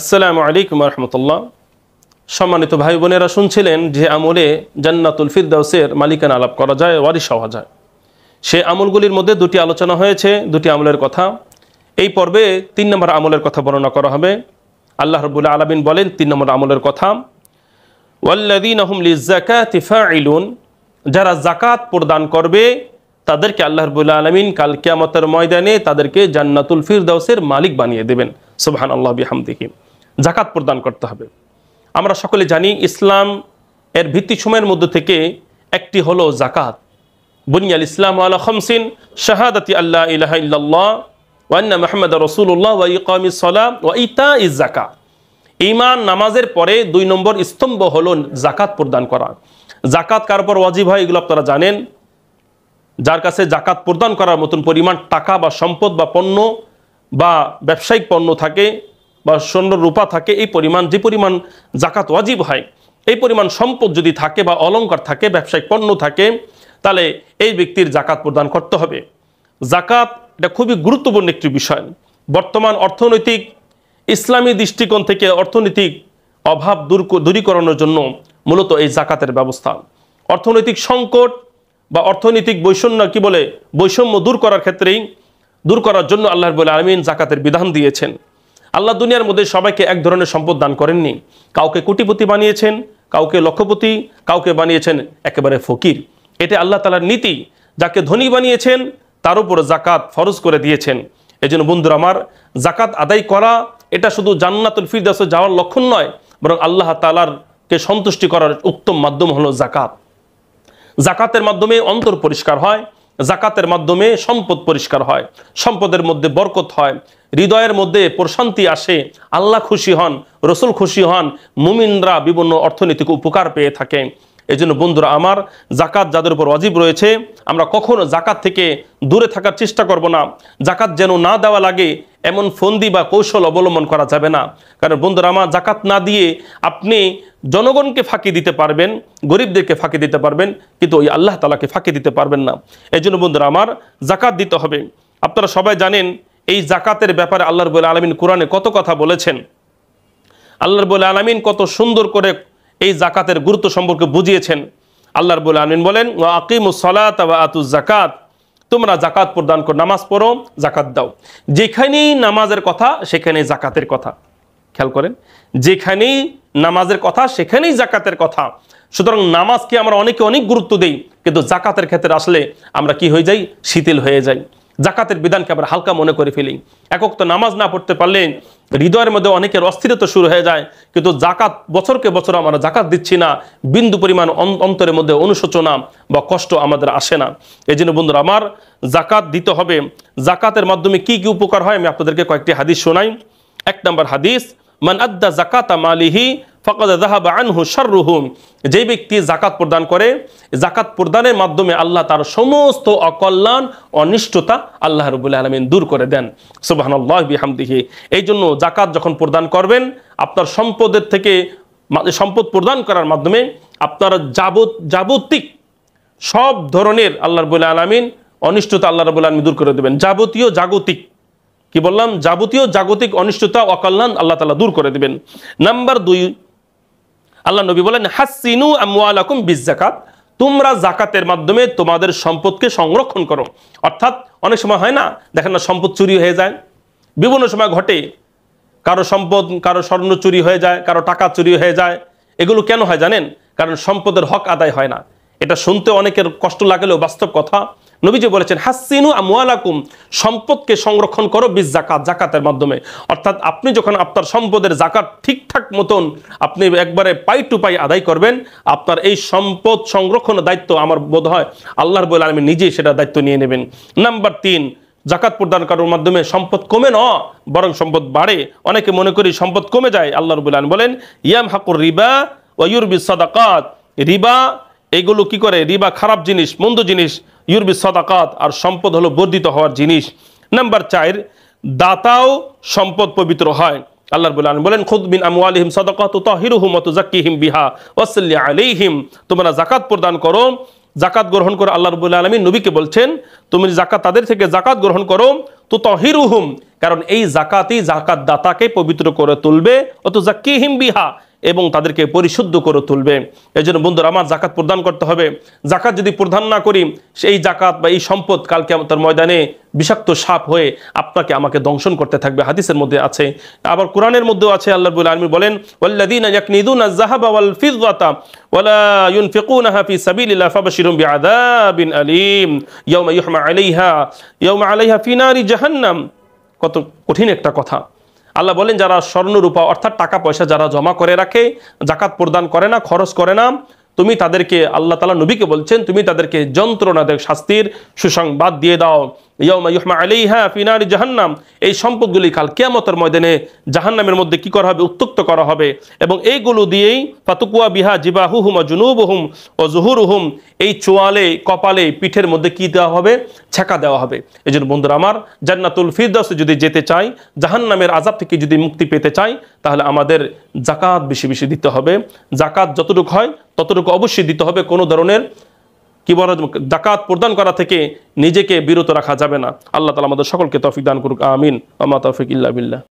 আসসালামু আলাইকুম ওয়া রাহমাতুল্লাহ। সম্মানিত ভাই বোনেরা, শুনছিলেন যে আমলে জান্নাতুল ফিরদাউসের মালিকানা লাভ করা যায়, ওয়ারিশ হওয়া যায়। সে আমলগুলির মধ্যে দুটি আলোচনা হয়েছে, দুটি আমলের কথা। এই পর্বে 3 নম্বর আমলের কথা বর্ণনা করা হবে। আল্লাহ রাব্বুল আলামিন বলেন 3 নম্বর আমলের কথা, ওয়াল্লাযীনা হুম লিয-যাকাতি ফাঈলুন, যারা যাকাত প্রদান করবে তাদেরকে আল্লাহ রাব্বুল আলামিন কাল কিয়ামতের ময়দানে তাদেরকে জান্নাতুল ফিরদাউসের মালিক বানিয়ে দেবেন। সুবহানাল্লাহ বিহামদিহি। যাকাত প্রদান করতে হবে। আমরা সকলে জানি ইসলাম এর ভিত্তিসমূহের মধ্যে থেকে একটি হলো যাকাত। বুনিয়াল ইসলাম আলা খামসিন, শাহাদাতি আল্লা ইলাহা ইল্লাল্লাহ ওয়া আন্না মুহাম্মাদার রাসূলুল্লাহ ওয়া ইকামিস সালাত ওয়া ইতাইজ যাকাত। ঈমান নামাজের পরে 2 নম্বর স্তম্ভ হলো যাকাত প্রদান করা। যাকাত কার উপর ওয়াজিব হয় এগুলো আপনারা জানেন। যার কাছে যাকাত প্রদান করার মতন পরিমাণ টাকা বা সম্পদ বা পণ্য বা ব্যবসায়িক পণ্য থাকে বা স্বর্ণ রূপা থাকে, এই পরিমাণ যে পরিমাণ যাকাত ওয়াজিব হয়, এই পরিমাণ সম্পদ যদি থাকে বা অলংকার থাকে, ব্যবসায়িক পণ্য থাকে, তাহলে এই ব্যক্তির যাকাত প্রদান করতে হবে। যাকাত এটা খুবই গুরুত্বপূর্ণ একটি বিষয়। বর্তমান অর্থনৈতিক ইসলামী দৃষ্টিকোণ থেকে অর্থনৈতিক অভাব দূরীকরণের জন্য মূলত এই যাকাতের ব্যবস্থা। অর্থনৈতিক সংকট বা অর্থনৈতিক বৈষম্য দূর করার ক্ষেত্রেই দূর করার জন্য আল্লাহ রাব্বুল আলামিন যাকাতের বিধান দিয়েছেন। আল্লাহ দুনিয়ার মধ্যে সবাইকে এক ধরনের সম্পদ দান করেননি। কাউকে কোটিপতি বানিয়েছেন, কাউকে লক্ষপতি, কাউকে বানিয়েছেন একেবারে ফকির। এটা আল্লাহ তাআলার নীতি। যাকে ধনী বানিয়েছেন তার উপর যাকাত ফরজ করে দিয়েছেন। এজন্য বন্ধুরা আমার, যাকাত আদায় করা এটা শুধু জান্নাতুল ফিরদাউসে যাওয়ার লক্ষণ নয়, বরং আল্লাহ তাআলাকে সন্তুষ্টি করার উত্তম মাধ্যম হলো যাকাত। যাকাতের মাধ্যমে অন্তর পরিষ্কার হয়, যাকাতের মাধ্যমে সম্পদ পরিষ্কার হয়, সম্পদের মধ্যে বরকত হয়, হৃদয়ের মধ্যে প্রশান্তি আসে, আল্লাহ খুশি হন, রসুল খুশি হন, মুমিনরা বিভিন্ন অর্থনৈতিক উপকার পেয়ে থাকে। এই জন্য বন্ধুরা আমার, যাকাত যাদের উপর ওয়াজিব রয়েছে, আমরা কখনো যাকাত থেকে দূরে থাকার চেষ্টা করব না। যাকাত যেন না দেওয়া লাগে এমন ফন্দি বা কৌশল অবলম্বন করা যাবে না। কারণ বন্ধুরা আমার, যাকাত না দিয়ে আপনি জনগণকে ফাঁকি দিতে পারবেন, গরিবদেরকে ফাঁকি দিতে পারবেন, কিন্তু ওই আল্লাহ তাআলাকে ফাঁকি দিতে পারবেন না। এই জন্য বন্ধুরা আমার, যাকাত দিতে হবে। আপনারা সবাই জানেন এই যাকাতের ব্যাপারে আল্লাহ রাব্বুল আলামিন কোরআনে কত কথা বলেছেন। আল্লাহ রাব্বুল আলামিন কত সুন্দর করে এই যাকাতের গুরুত্ব সম্পর্কে বুঝিয়েছেন। আল্লাহ রাব্বুল আলামিন বলেন, ওয়া আকিমুস সালাতা ওয়া আতুজ যাকাত, তোমরা যাকাত প্রদান করো, নামাজ পড়ো, যাকাত দাও। যেখানেই নামাজের কথা সেখানেই যাকাতের কথা। খেয়াল করেন, যেখানেই নামাজের কথা সেখানেই যাকাতের কথা। সুতরাং নামাজকে আমরা অনেক গুরুত্ব দেই, কিন্তু যাকাতের ক্ষেত্রে আসলে আমরা কি হয়ে যাই? শিথিল হয়ে যাই। যাকাতের বিধানকে আমরা হালকা মনে করে ফেলি। একক তো নামাজ না পড়তে পারলে হৃদয়ের মধ্যে অনেকের অস্থিরতা শুরু হয়ে যায়, কিন্তু যাকাত বছরকে বছর আমরা যাকাত দিচ্ছি না, বিন্দু পরিমাণ অন্তরের মধ্যে অনুশোচনা বা কষ্ট আমাদের আসে না। এই জন্য বন্ধুরা আমার, যাকাত দিতে হবে। যাকাতের মাধ্যমে কি কি উপকার হয় আমি আপনাদেরকে কয়েকটি হাদিস শোনাই। 1 নম্বর হাদিস, মান আদ্দা যাকাতা মালিহি ফাকাদ যাহাবা আনহু শাররুহু, যে ব্যক্তি যাকাত প্রদান করে, যাকাত প্রদানের মাধ্যমে আল্লাহ তার সমস্ত অকল্যাণ অনিষ্টতা আল্লাহ রাব্বুল আলামিন দূর করে দেন। সুবহানাল্লাহ বিহামদিহি। এই জন্য যাকাত যখন প্রদান করবেন, আপনার সম্পদের থেকে সম্পদ প্রদান করার মাধ্যমে আপনার যাবতীয় সব ধরনের আল্লাহ রাব্বুল আলামিন অনিষ্টতা আল্লাহ রাব্বুল আলামিন দূর করে দেবেন। যাবতীয় জাগতিক অনিষ্টতা অকল্যাণ আল্লাহ তাআলা দূর করে দেবেন। নাম্বার 2, আল্লাহ নবী বলেন, হাসিনু আমওয়ালাকুম বিযাকাত, তোমরা যাকাতের মাধ্যমে তোমাদের সম্পদকে সংরক্ষণ করো। অর্থাৎ অনেক সময় হয় না, দেখেন না, সম্পদ চুরি হয়ে যায়, বিভিন্ন সময় ঘটে। কারো সম্পদ, কারো স্বর্ণ চুরি হয়ে যায়, কারো টাকা চুরি হয়ে যায়। এগুলো কেন হয় জানেন? কারণ সম্পদের হক আদায় হয় না। এটা শুনতে অনেকের কষ্ট লাগলেও বাস্তব কথা। নবীজি বলেছেন, হাসিনু আমওয়ালাকুম, সম্পদকে সংরক্ষণ করো বিযাকাত, যাকাতের মাধ্যমে। অর্থাৎ আপনি যখন আপনার সম্পদের যাকাত ঠিকঠাক মতন আপনি একবারে পাই টু পাই আদায় করবেন, আপনার এই সম্পদ সংরক্ষণের দায়িত্ব আমার বোধ হয় আল্লাহ রাব্বুল আলামিন নিজেই সেটা দায়িত্ব নিয়ে নেবেন। নাম্বার 3, যাকাত প্রদান করার মাধ্যমে সম্পদ কমে না, বরং সম্পদ বাড়ে। অনেকে মনে করি সম্পদ কমে যায়। আল্লাহ রাব্বুল আলামিন বলেন, ইয়ামহাকুর রিবা ওয়া ইউরবিস সাদাকাত, রিবা এগুলো কি করে? রিবা খারাপ জিনিস, মন্দ জিনিস। ইউরবিস সাদাকাত, আর সম্পদ হলো বর্ধিত হওয়ার জিনিস। নাম্বার 4, দাতাও সম্পদ পবিত্র হয়। আল্লাহ রাব্বুল আলামিন বলেন, খুদ মিন আমওয়ালিহিম সাদাকাতুন তুতাহিরুহুম ওয়া তুযাক্কিহিম বিহা ওয়াসাল্লি আলাইহিম, তোমরা যাকাত প্রদান করো জাকাত গ্রহণ করে আল্লাহ রাব্বুল আলামিন নবীকে বলছেন তুমি জাকাত তাদের থেকে জাকাত গ্রহণ করো তো তাহিরুহুম, কারণ এই জাকাতই জাকাত দাতাকে পবিত্র করে তুলবে, অত জাক্কিহিম বিহা, এবং তাদেরকে পরিশুদ্ধ করে তুলবে। এই জন্য বন্ধুরা আমার জাকাত প্রদান করতে হবে। জাকাত যদি প্রদান না করি, সেই জাকাত বা এই সম্পদ কাল কিয়ামতের ময়দানে বিষাক্ত সাপ হয়ে আপনাকে আমাকে দংশন করতে থাকবে। হাদিসের মধ্যে আছে, আবার কোরআনের মধ্যেও আছে। আল্লাহ রাব্বুল আলামিন বলেন ওয়াল্লাযীনা ইয়াকনিদুনা আয-যাহাবা ওয়াল ফিদ্দাতা ওয়ালা ইউনফিকুনাহা ফি সাবিলিল্লাহ ফাবাশশিরহুম বিআযাবিন আলীম ইয়াওমা ইউহমা আলাইহা ফি নারি জাহান্নাম। কত কঠিন একটা কথা। আল্লাহ বলেন যারা স্বর্ণ রূপা অর্থাৎ টাকা পয়সা যারা জমা করে রাখে, জাকাত প্রদান করে না, খরচ করে না, তুমি তাদেরকে, আল্লাহ তাআলা নবীকে বলছেন, তুমি তাদেরকে যন্ত্রণাদায়ক শাস্তির সুসংবাদ দিয়ে দাও। ইয়াউমা ইউহমা আলাইহা ফি নারি জাহান্নাম, এই সম্পদগুলি কাল কিয়ামতের ময়দানে জাহান্নামের মধ্যে কি করা হবে? উত্তক্ত করা হবে। এবং এইগুলো দিয়েই ফাতুকুয়া বিহা জিবাহুহুম ওয়া জুনুবুহুম ওয়া যুহুরুহুম, এই চোয়ালে, কপালে, পিঠের মধ্যে কি দেওয়া হবে? ছেঁকা দেওয়া হবে। এই জন্য বন্ধুরা আমার, জান্নাতুল ফিরদাউসে যদি যেতে চাই, জাহান্নামের আযাব থেকে যদি মুক্তি পেতে চাই, তাহলে আমাদের জাকাত বেশি বেশি দিতে হবে। জাকাত যতটুকু হয় ততটুকু অবশ্যই দিতে হবে। কোনো ধরনের কি বলা, জাকাত প্রদান করা থেকে নিজেকে বিরত রাখা যাবে না। আল্লাহ তাআলা আমাদের সকলকে তৌফিক দান করুক, আমিন। ওয়া মা তাওফিক ইল্লা বিল্লাহ।